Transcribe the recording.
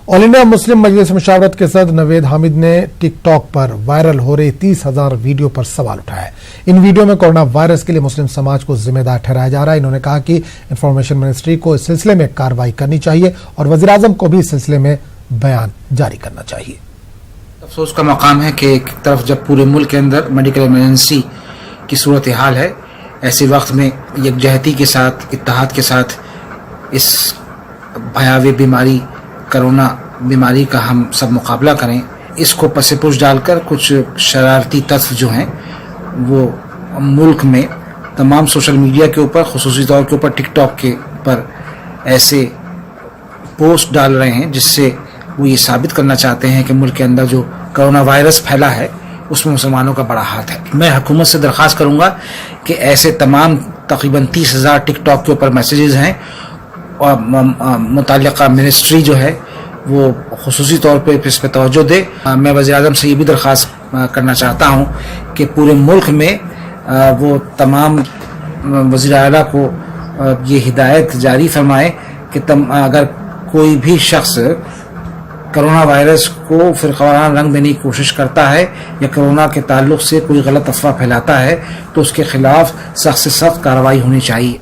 All India Muslim मजलिस मुशावरत के सदर नवेद हामिद ने टिक टॉक पर वायरल हो रही 30,000 वीडियो पर सवाल उठाया। इन वीडियो में कोरोना वायरस के लिए मुस्लिम समाज को जिम्मेदार ठहराया जा रहा है। इन्होंने कहा कि इंफॉर्मेशन मिनिस्ट्री को इस सिलसिले में कार्रवाई करनी चाहिए और वजीर आजम को भी इस सिलसिले में बयान जारी करना चाहिए। अफसोस का मकाम है कि एक तरफ जब पूरे मुल्क के अंदर मेडिकल इमरजेंसी की सूरत हाल है, ऐसे वक्त में यकजहती के साथ, इत्तेहाद के साथ इस भयावह बीमारी कोरोना बीमारी का हम सब मुकाबला करें। इसको पसे पुश डालकर कुछ शरारती तत्व जो हैं वो मुल्क में तमाम सोशल मीडिया के ऊपर, खुसूसी तौर के ऊपर टिकटॉक के पर ऐसे पोस्ट डाल रहे हैं जिससे वो ये साबित करना चाहते हैं कि मुल्क के अंदर जो कोरोना वायरस फैला है उसमें मुसलमानों का बड़ा हाथ है। मैं हुकूमत से दरख्वास्त करूँगा कि ऐसे तमाम तकरीबन 30,000 टिकटॉक के ऊपर मैसेजेस हैं और मुताल्लिक़ा मिनिस्ट्री जो है वो खुसूसी तौर पे इस पर तवज्जो दे। मैं वज़ीर आज़म से ये भी दरख्वास्त करना चाहता हूँ कि पूरे मुल्क में वो तमाम वज़ीर आला को ये हिदायत जारी फरमाए कि अगर कोई भी शख्स कोरोना वायरस को फ़िरक़ावाराना रंग देने की कोशिश करता है या कोरोना के ताल्लुक़ से कोई गलत अफ़वाह फैलाता है तो उसके ख़िलाफ़ सख्त से सख्त कार्रवाई होनी चाहिए।